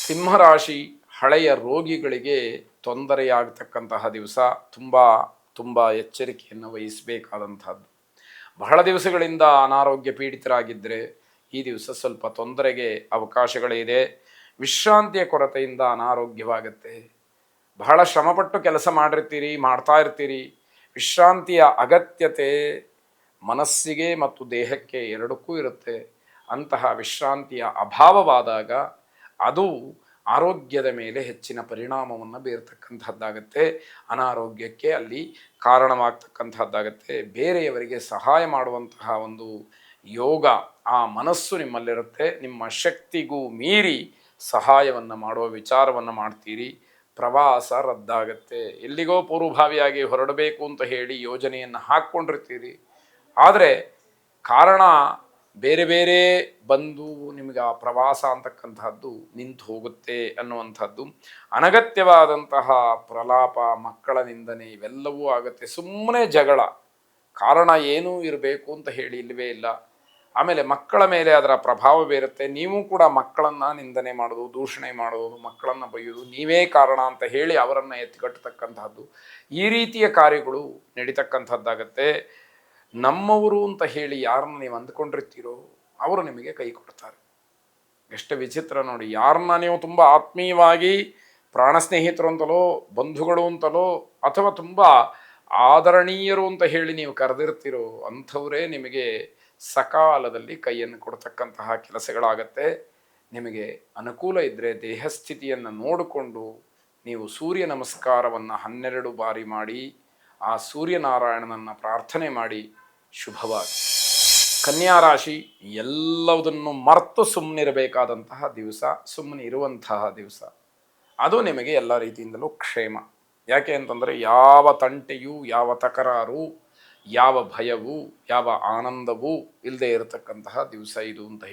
ಸಿಂಹರಾಶಿ ಹಳೆಯ ರೋಗಿಗಳಿಗೆ ತೊಂದರೆಯಾಗತಕ್ಕಂತಹ ದಿವಸ. ತುಂಬ ಎಚ್ಚರಿಕೆಯನ್ನು ವಹಿಸಬೇಕಾದಂಥದ್ದು. ಬಹಳ ದಿವಸಗಳಿಂದ ಅನಾರೋಗ್ಯ ಪೀಡಿತರಾಗಿದ್ದರೆ ಈ ದಿವಸ ಸ್ವಲ್ಪ ತೊಂದರೆಗೆ ಅವಕಾಶಗಳಿದೆ. ವಿಶ್ರಾಂತಿಯ ಕೊರತೆಯಿಂದ ಅನಾರೋಗ್ಯವಾಗುತ್ತೆ. ಬಹಳ ಶ್ರಮಪಟ್ಟು ಕೆಲಸ ಮಾಡ್ತಾ ಇರ್ತೀರಿ. ವಿಶ್ರಾಂತಿಯ ಅಗತ್ಯತೆ ಮನಸ್ಸಿಗೆ ಮತ್ತು ದೇಹಕ್ಕೆ ಎರಡಕ್ಕೂ ಇರುತ್ತೆ. ಅಂತಹ ವಿಶ್ರಾಂತಿಯ ಅಭಾವವಾದಾಗ ಅದು ಆರೋಗ್ಯದ ಮೇಲೆ ಹೆಚ್ಚಿನ ಪರಿಣಾಮವನ್ನು ಬೀರ್ತಕ್ಕಂಥದ್ದಾಗತ್ತೆ. ಅನಾರೋಗ್ಯಕ್ಕೆ ಅಲ್ಲಿ ಕಾರಣವಾಗ್ತಕ್ಕಂಥದ್ದಾಗತ್ತೆ. ಬೇರೆಯವರಿಗೆ ಸಹಾಯ ಮಾಡುವಂತಹ ಒಂದು ಯೋಗ, ಆ ಮನಸ್ಸು ನಿಮ್ಮಲ್ಲಿರುತ್ತೆ. ನಿಮ್ಮ ಶಕ್ತಿಗೂ ಮೀರಿ ಸಹಾಯವನ್ನು ಮಾಡುವ ವಿಚಾರವನ್ನು ಮಾಡ್ತೀರಿ. ಪ್ರವಾಸ ರದ್ದಾಗತ್ತೆ. ಎಲ್ಲಿಗೋ ಪೂರ್ವಭಾವಿಯಾಗಿ ಹೊರಡಬೇಕು ಅಂತ ಹೇಳಿ ಯೋಜನೆಯನ್ನು ಹಾಕ್ಕೊಂಡಿರ್ತೀರಿ. ಆದರೆ ಕಾರಣ ಬೇರೆ ಬೇರೆ ಬಂದು ನಿಮಗೆ ಆ ಪ್ರವಾಸ ಅಂತಕ್ಕಂಥದ್ದು ನಿಂತು ಹೋಗುತ್ತೆ ಅನ್ನುವಂಥದ್ದು. ಅನಗತ್ಯವಾದಂತಹ ಪ್ರಲಾಪ, ಮಕ್ಕಳ ನಿಂದನೆ ಇವೆಲ್ಲವೂ ಆಗುತ್ತೆ. ಸುಮ್ಮನೆ ಜಗಳ, ಕಾರಣ ಏನೂ ಇರಬೇಕು ಅಂತ ಹೇಳಿ ಇಲ್ಲವೇ ಇಲ್ಲ. ಆಮೇಲೆ ಮಕ್ಕಳ ಮೇಲೆ ಅದರ ಪ್ರಭಾವ ಬೀರುತ್ತೆ. ನೀವು ಕೂಡ ಮಕ್ಕಳನ್ನು ನಿಂದನೆ ಮಾಡೋದು, ದೂಷಣೆ ಮಾಡೋದು, ಮಕ್ಕಳನ್ನು ಬೈಯೋದು, ನೀವೇ ಕಾರಣ ಅಂತ ಹೇಳಿ ಅವರನ್ನು ಎತ್ತಿಕಟ್ಟತಕ್ಕಂಥದ್ದು, ಈ ರೀತಿಯ ಕಾರ್ಯಗಳು ನಡೀತಕ್ಕಂಥದ್ದಾಗತ್ತೆ. ನಮ್ಮವರು ಅಂತ ಹೇಳಿ ಯಾರನ್ನ ನೀವು ಅಂದ್ಕೊಂಡಿರ್ತೀರೋ ಅವರು ನಿಮಗೆ ಕೈ ಕೊಡ್ತಾರೆ. ಎಷ್ಟು ವಿಚಿತ್ರ ನೋಡಿ. ಯಾರನ್ನ ನೀವು ತುಂಬ ಆತ್ಮೀಯವಾಗಿ ಪ್ರಾಣ ಸ್ನೇಹಿತರು ಅಂತಲೋ, ಬಂಧುಗಳು ಅಂತಲೋ, ಅಥವಾ ತುಂಬ ಆದರಣೀಯರು ಅಂತ ಹೇಳಿ ನೀವು ಕರೆದಿರ್ತೀರೋ ಅಂಥವರೇ ನಿಮಗೆ ಸಕಾಲದಲ್ಲಿ ಕೈಯನ್ನು ಕೊಡ್ತಕ್ಕಂತಹ ಕೆಲಸಗಳಾಗತ್ತೆ. ನಿಮಗೆ ಅನುಕೂಲ ಇದ್ದರೆ ದೇಹಸ್ಥಿತಿಯನ್ನು ನೋಡಿಕೊಂಡು ನೀವು ಸೂರ್ಯ ನಮಸ್ಕಾರವನ್ನು 12 ಬಾರಿ ಮಾಡಿ, ಆ ಸೂರ್ಯನಾರಾಯಣನನ್ನು ಪ್ರಾರ್ಥನೆ ಮಾಡಿ ಶುಭವಾಗಿ. ಕನ್ಯಾ ರಾಶಿ ಎಲ್ಲವುದನ್ನು ಮರೆತು ಸುಮ್ಮನಿರಬೇಕಾದಂತಹ ದಿವಸ, ಸುಮ್ಮನೆ ಇರುವಂತಹ ದಿವಸ. ಅದು ನಿಮಗೆ ಎಲ್ಲ ರೀತಿಯಿಂದಲೂ ಕ್ಷೇಮ. ಯಾಕೆ ಅಂತಂದರೆ ಯಾವ ತಂಟೆಯೂ, ಯಾವ ತಕರಾರು, ಯಾವ ಭಯವೂ, ಯಾವ ಆನಂದವೂ ಇಲ್ಲದೆ ಇರತಕ್ಕಂತಹ ದಿವಸ ಇದು ಅಂತ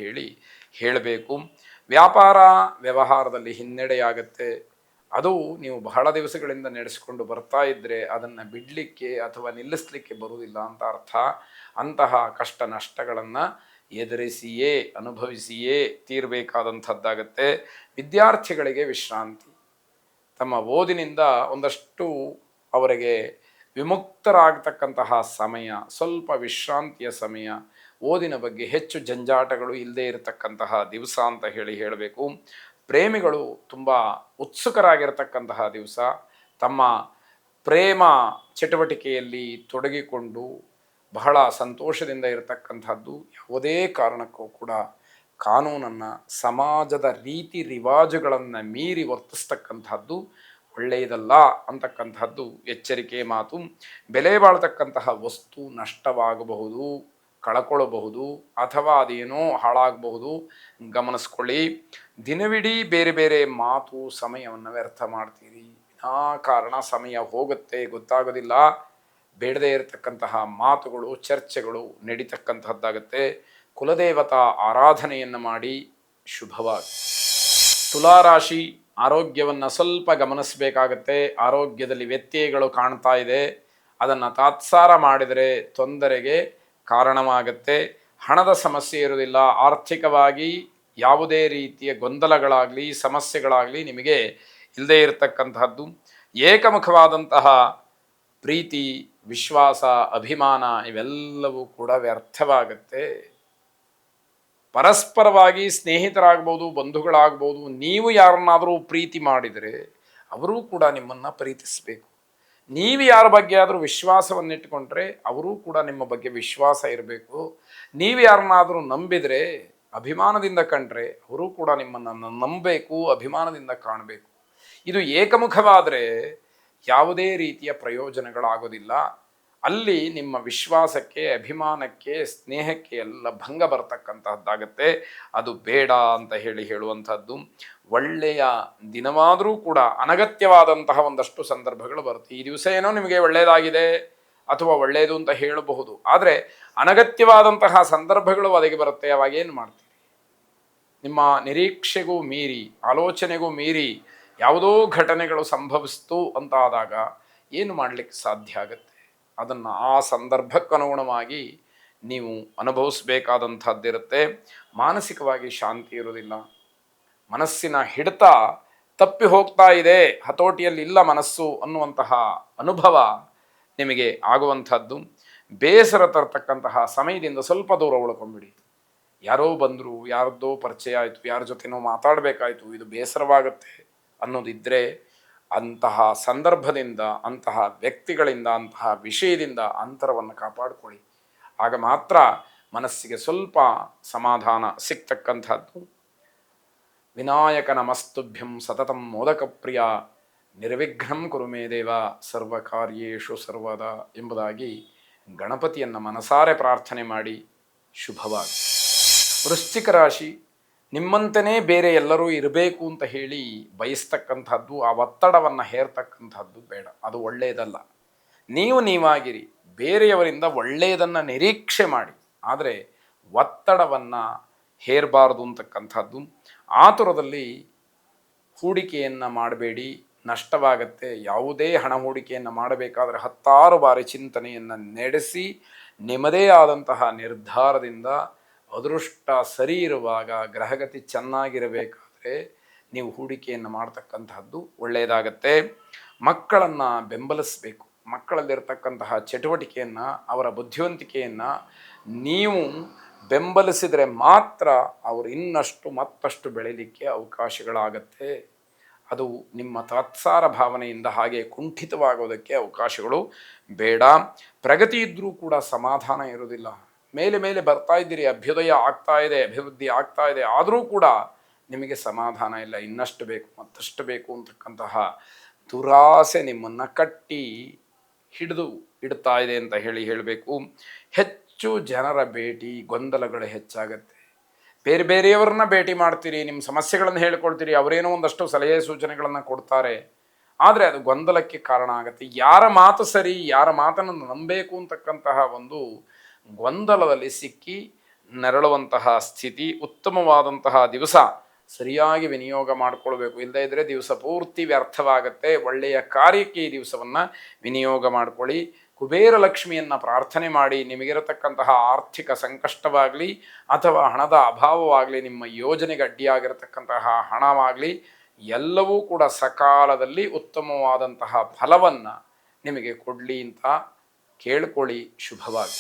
ಹೇಳಬೇಕು. ವ್ಯಾಪಾರ ವ್ಯವಹಾರದಲ್ಲಿ ಹಿನ್ನಡೆಯಾಗತ್ತೆ. ಅದು ನೀವು ಬಹಳ ದಿವಸಗಳಿಂದ ನಡೆಸಿಕೊಂಡು ಬರ್ತಾ ಇದ್ದರೆ ಅದನ್ನು ಬಿಡಲಿಕ್ಕೆ ಅಥವಾ ನಿಲ್ಲಿಸಲಿಕ್ಕೆ ಬರುವುದಿಲ್ಲ ಅಂತ ಅರ್ಥ. ಅಂತಹ ಕಷ್ಟ ನಷ್ಟಗಳನ್ನು ಎದುರಿಸಿಯೇ, ಅನುಭವಿಸಿಯೇ ತೀರಬೇಕಾದಂಥದ್ದಾಗತ್ತೆ. ವಿದ್ಯಾರ್ಥಿಗಳಿಗೆ ವಿಶ್ರಾಂತಿ. ತಮ್ಮ ಓದಿನಿಂದ ಒಂದಷ್ಟು ಅವರಿಗೆ ವಿಮುಕ್ತರಾಗತಕ್ಕಂತಹ ಸಮಯ, ಸ್ವಲ್ಪ ವಿಶ್ರಾಂತಿಯ ಸಮಯ, ಓದಿನ ಬಗ್ಗೆ ಹೆಚ್ಚು ಜಂಜಾಟಗಳು ಇಲ್ಲದೆ ಇರತಕ್ಕಂತಹ ದಿವಸ ಅಂತ ಹೇಳಬೇಕು. ಪ್ರೇಮಿಗಳು ತುಂಬ ಉತ್ಸುಕರಾಗಿರ್ತಕ್ಕಂತಹ ದಿವಸ. ತಮ್ಮ ಪ್ರೇಮ ಚಟುವಟಿಕೆಯಲ್ಲಿ ತೊಡಗಿಕೊಂಡು ಬಹಳ ಸಂತೋಷದಿಂದ ಇರತಕ್ಕಂಥದ್ದು. ಯಾವುದೇ ಕಾರಣಕ್ಕೂ ಕೂಡ ಕಾನೂನನ್ನು, ಸಮಾಜದ ರೀತಿ ರಿವಾಜುಗಳನ್ನು ಮೀರಿ ವರ್ತಿಸ್ತಕ್ಕಂಥದ್ದು ಒಳ್ಳೆಯದಲ್ಲ ಅಂತಕ್ಕಂಥದ್ದು ಎಚ್ಚರಿಕೆ ಮಾತು. ಬೆಲೆ ಬಾಳ್ತಕ್ಕಂತಹ ವಸ್ತು ನಷ್ಟವಾಗಬಹುದು, ಕಳ್ಕೊಳ್ಳಬಹುದು, ಅಥವಾ ಅದೇನೋ ಹಾಳಾಗಬಹುದು. ಗಮನಿಸ್ಕೊಳ್ಳಿ. ದಿನವಿಡೀ ಬೇರೆ ಬೇರೆ ಮಾತು, ಸಮಯವನ್ನು ವ್ಯರ್ಥ ಮಾಡ್ತೀರಿ. ಕಾರಣ ಸಮಯ ಹೋಗುತ್ತೆ, ಗೊತ್ತಾಗೋದಿಲ್ಲ. ಬೇಡದೇ ಇರತಕ್ಕಂತಹ ಮಾತುಗಳು, ಚರ್ಚೆಗಳು ನಡೀತಕ್ಕಂಥದ್ದಾಗತ್ತೆ. ಕುಲದೇವತಾ ಆರಾಧನೆಯನ್ನು ಮಾಡಿ ಶುಭವಾಗಿ. ತುಲಾರಾಶಿ ಆರೋಗ್ಯವನ್ನು ಸ್ವಲ್ಪ ಗಮನಿಸಬೇಕಾಗತ್ತೆ. ಆರೋಗ್ಯದಲ್ಲಿ ವ್ಯತ್ಯಯಗಳು ಕಾಣ್ತಾ ಇದೆ. ಅದನ್ನು ತಾತ್ಸಾರ ಮಾಡಿದರೆ ತೊಂದರೆಗೆ ಕಾರಣವಾಗುತ್ತೆ. ಹಣದ ಸಮಸ್ಯೆ ಇರುವುದಿಲ್ಲ. ಆರ್ಥಿಕವಾಗಿ ಯಾವುದೇ ರೀತಿಯ ಗೊಂದಲಗಳಾಗಲಿ, ಸಮಸ್ಯೆಗಳಾಗಲಿ ನಿಮಗೆ ಇಲ್ಲದೇ ಇರತಕ್ಕಂತಹದ್ದು. ಏಕಮುಖವಾದಂತಹ ಪ್ರೀತಿ, ವಿಶ್ವಾಸ, ಅಭಿಮಾನ ಇವೆಲ್ಲವೂ ಕೂಡ ವ್ಯರ್ಥವಾಗುತ್ತೆ. ಪರಸ್ಪರವಾಗಿ ಸ್ನೇಹಿತರಾಗ್ಬೋದು, ಬಂಧುಗಳಾಗ್ಬೋದು. ನೀವು ಯಾರನ್ನಾದರೂ ಪ್ರೀತಿ ಮಾಡಿದರೆ ಅವರೂ ಕೂಡ ನಿಮ್ಮನ್ನು ಪ್ರೀತಿಸಬೇಕು. ನೀವು ಯಾರ ಬಗ್ಗೆ ಆದರೂ ವಿಶ್ವಾಸವನ್ನಿಟ್ಟುಕೊಂಡ್ರೆ ಅವರೂ ಕೂಡ ನಿಮ್ಮ ಬಗ್ಗೆ ವಿಶ್ವಾಸ ಇರಬೇಕು. ನೀವು ಯಾರನ್ನಾದರೂ ನಂಬಿದರೆ, ಅಭಿಮಾನದಿಂದ ಕಂಡ್ರೆ ಅವರೂ ಕೂಡ ನಿಮ್ಮನ್ನು ನಂಬಬೇಕು, ಅಭಿಮಾನದಿಂದ ಕಾಣಬೇಕು. ಇದು ಏಕಮುಖವಾದರೆ ಯಾವುದೇ ರೀತಿಯ ಪ್ರಯೋಜನಗಳಾಗೋದಿಲ್ಲ. ಅಲ್ಲಿ ನಿಮ್ಮ ವಿಶ್ವಾಸಕ್ಕೆ, ಅಭಿಮಾನಕ್ಕೆ, ಸ್ನೇಹಕ್ಕೆ ಎಲ್ಲ ಭಂಗ ಬರ್ತಕ್ಕಂತಹದ್ದಾಗತ್ತೆ. ಅದು ಬೇಡ ಅಂತ ಹೇಳುವಂಥದ್ದು. ಒಳ್ಳೆಯ ದಿನವಾದರೂ ಕೂಡ ಅನಗತ್ಯವಾದಂತಹ ಒಂದಷ್ಟು ಸಂದರ್ಭಗಳು ಬರುತ್ತೆ. ಈ ದಿವಸ ಏನೋ ನಿಮಗೆ ಒಳ್ಳೆಯದಾಗಿದೆ ಅಥವಾ ಒಳ್ಳೆಯದು ಅಂತ ಹೇಳಬಹುದು, ಆದರೆ ಅನಗತ್ಯವಾದಂತಹ ಸಂದರ್ಭಗಳು ಒದಗಿ ಬರುತ್ತೆ. ಅವಾಗೇನು ಮಾಡ್ತೀರಿ? ನಿಮ್ಮ ನಿರೀಕ್ಷೆಗೂ ಮೀರಿ, ಆಲೋಚನೆಗೂ ಮೀರಿ ಯಾವುದೋ ಘಟನೆಗಳು ಸಂಭವಿಸ್ತು ಅಂತ ಆದಾಗ ಏನು ಮಾಡಲಿಕ್ಕೆ ಸಾಧ್ಯ ಆಗುತ್ತೆ? ಅದನ್ನು ಆ ಸಂದರ್ಭಕ್ಕನುಗುಣವಾಗಿ ನೀವು ಅನುಭವಿಸಬೇಕಾದಂಥದ್ದಿರುತ್ತೆ. ಮಾನಸಿಕವಾಗಿ ಶಾಂತಿ ಇರೋದಿಲ್ಲ. ಮನಸ್ಸಿನ ಹಿಡಿತ ತಪ್ಪಿ ಹೋಗ್ತಾ ಇದೆ, ಹತೋಟಿಯಲ್ಲಿ ಇಲ್ಲ ಮನಸ್ಸು ಅನ್ನುವಂತಹ ಅನುಭವ ನಿಮಗೆ ಆಗುವಂಥದ್ದು. ಬೇಸರ ತರತಕ್ಕಂತಹ ಸಮಯದಿಂದ ಸ್ವಲ್ಪ ದೂರ ಉಳ್ಕೊಂಬಿಡಿ. ಯಾರೋ ಬಂದರು, ಯಾರದ್ದೋ ಪರಿಚಯ ಆಯಿತು, ಯಾರ ಜೊತೆನೋ ಮಾತಾಡಬೇಕಾಯಿತು, ಇದು ಬೇಸರವಾಗುತ್ತೆ ಅನ್ನೋದಿದ್ದರೆ ಅಂತಹ ಸಂದರ್ಭದಿಂದ, ಅಂತಹ ವ್ಯಕ್ತಿಗಳಿಂದ, ಅಂತಹ ವಿಷಯದಿಂದ ಅಂತರವನ್ನು ಕಾಪಾಡಿಕೊಳ್ಳಿ. ಆಗ ಮಾತ್ರ ಮನಸ್ಸಿಗೆ ಸ್ವಲ್ಪ ಸಮಾಧಾನ ಸಿಗ್ತಕ್ಕಂಥದ್ದು. ವಿನಾಯಕ ನಮಸ್ತುಭ್ಯಂ ಸತತಂ ಮೋದಕ ಪ್ರಿಯ ನಿರ್ವಿಘ್ನಂ ಕುರು ಮೇ ದೇವ ಸರ್ವಕಾರ್ಯೇಷು ಸರ್ವದಾ ಎಂಬುದಾಗಿ ಗಣಪತಿಯನ್ನು ಮನಸಾರೆ ಪ್ರಾರ್ಥನೆ ಮಾಡಿ ಶುಭವಾಗಿ. ವೃಶ್ಚಿಕ ರಾಶಿ, ನಿಮ್ಮಂತೆಯೇ ಬೇರೆ ಎಲ್ಲರೂ ಇರಬೇಕು ಅಂತ ಹೇಳಿ ಬಯಸ್ತಕ್ಕಂಥದ್ದು, ಆ ಒತ್ತಡವನ್ನು ಹೇರ್ತಕ್ಕಂಥದ್ದು ಬೇಡ, ಅದು ಒಳ್ಳೆಯದಲ್ಲ. ನೀವು ನೀವಾಗಿರಿ, ಬೇರೆಯವರಿಂದ ಒಳ್ಳೆಯದನ್ನು ನಿರೀಕ್ಷೆ ಮಾಡಿ, ಆದರೆ ಒತ್ತಡವನ್ನು ಹೇರಬಾರ್ದು ಅಂತಕ್ಕಂಥದ್ದು. ಆತುರದಲ್ಲಿ ಹೂಡಿಕೆಯನ್ನು ಮಾಡಬೇಡಿ, ನಷ್ಟವಾಗತ್ತೆ. ಯಾವುದೇ ಹಣ ಹೂಡಿಕೆಯನ್ನು ಮಾಡಬೇಕಾದರೆ 10 ಬಾರಿ ಚಿಂತನೆಯನ್ನು ನಡೆಸಿ ನಿಮ್ಮದೇ ಆದಂತಹ ನಿರ್ಧಾರದಿಂದ, ಅದೃಷ್ಟ ಸರಿ ಇರುವಾಗ, ಗ್ರಹಗತಿ ಚೆನ್ನಾಗಿರಬೇಕಾದ್ರೆ ನೀವು ಹೂಡಿಕೆಯನ್ನು ಮಾಡ್ತಕ್ಕಂತಹದ್ದು ಒಳ್ಳೆಯದಾಗತ್ತೆ. ಮಕ್ಕಳನ್ನು ಬೆಂಬಲಿಸಬೇಕು. ಮಕ್ಕಳಲ್ಲಿರ್ತಕ್ಕಂತಹ ಚಟುವಟಿಕೆಯನ್ನು, ಅವರ ಬುದ್ಧಿವಂತಿಕೆಯನ್ನು ನೀವು ಬೆಂಬಲಿಸಿದರೆ ಮಾತ್ರ ಅವರು ಇನ್ನಷ್ಟು ಮತ್ತಷ್ಟು ಬೆಳೀಲಿಕ್ಕೆ ಅವಕಾಶಗಳಾಗತ್ತೆ. ಅದು ನಿಮ್ಮ ತಾತ್ಸಾರ ಭಾವನೆಯಿಂದ ಹಾಗೆ ಕುಂಠಿತವಾಗೋದಕ್ಕೆ ಅವಕಾಶಗಳು ಬೇಡ. ಪ್ರಗತಿ ಇದ್ದರೂ ಕೂಡ ಸಮಾಧಾನ ಇರೋದಿಲ್ಲ. ಮೇಲೆ ಮೇಲೆ ಬರ್ತಾ ಇದ್ದೀರಿ, ಅಭ್ಯುದಯ ಆಗ್ತಾ ಇದೆ, ಅಭಿವೃದ್ಧಿ ಆಗ್ತಾ ಇದೆ, ಆದರೂ ಕೂಡ ನಿಮಗೆ ಸಮಾಧಾನ ಇಲ್ಲ. ಇನ್ನಷ್ಟು ಬೇಕು, ಮತ್ತಷ್ಟು ಬೇಕು ಅಂತಕ್ಕಂತಹ ದುರಾಸೆ ನಿಮ್ಮನ್ನು ಕಟ್ಟಿ ಹಿಡಿದು ಇಡ್ತಾ ಇದೆ ಅಂತ ಹೇಳಬೇಕು. ಹೆಚ್ಚು ಜನರ ಭೇಟಿ, ಗೊಂದಲಗಳು ಹೆಚ್ಚಾಗತ್ತೆ. ಬೇರೆ ಬೇರೆಯವ್ರನ್ನ ಭೇಟಿ ಮಾಡ್ತೀರಿ, ನಿಮ್ಮ ಸಮಸ್ಯೆಗಳನ್ನು ಹೇಳ್ಕೊಳ್ತೀರಿ, ಅವರೇನೋ ಒಂದಷ್ಟು ಸಲಹೆ ಸೂಚನೆಗಳನ್ನು ಕೊಡ್ತಾರೆ, ಆದರೆ ಅದು ಗೊಂದಲಕ್ಕೆ ಕಾರಣ ಆಗುತ್ತೆ. ಯಾರ ಮಾತು ಸರಿ, ಯಾರ ಮಾತನ್ನು ನಂಬಬೇಕು ಅಂತಕ್ಕಂತಹ ಒಂದು ಗೊಂದಲದಲ್ಲಿ ಸಿಕ್ಕಿ ನರಳುವಂತಹ ಸ್ಥಿತಿ. ಉತ್ತಮವಾದಂತಹ ದಿವಸ ಸರಿಯಾಗಿ ವಿನಿಯೋಗ ಮಾಡಿಕೊಳ್ಬೇಕು, ಇಲ್ಲದೇ ಇದ್ದರೆ ದಿವಸ ಪೂರ್ತಿ ವ್ಯರ್ಥವಾಗುತ್ತೆ. ಒಳ್ಳೆಯ ಕಾರ್ಯಕ್ಕೆ ಈ ದಿವಸವನ್ನು ವಿನಿಯೋಗ ಮಾಡಿಕೊಳ್ಳಿ. ಕುಬೇರ ಲಕ್ಷ್ಮಿಯನ್ನು ಪ್ರಾರ್ಥನೆ ಮಾಡಿ, ನಿಮಗಿರತಕ್ಕಂತಹ ಆರ್ಥಿಕ ಸಂಕಷ್ಟವಾಗಲಿ ಅಥವಾ ಹಣದ ಅಭಾವವಾಗಲಿ, ನಿಮ್ಮ ಯೋಜನೆಗೆ ಅಡ್ಡಿಯಾಗಿರತಕ್ಕಂತಹ ಹಣವಾಗಲಿ, ಎಲ್ಲವೂ ಕೂಡ ಸಕಾಲದಲ್ಲಿ ಉತ್ತಮವಾದಂತಹ ಫಲವನ್ನು ನಿಮಗೆ ಕೊಡಲಿ ಅಂತ ಕೇಳ್ಕೊಳ್ಳಿ. ಶುಭವಾಗಿ.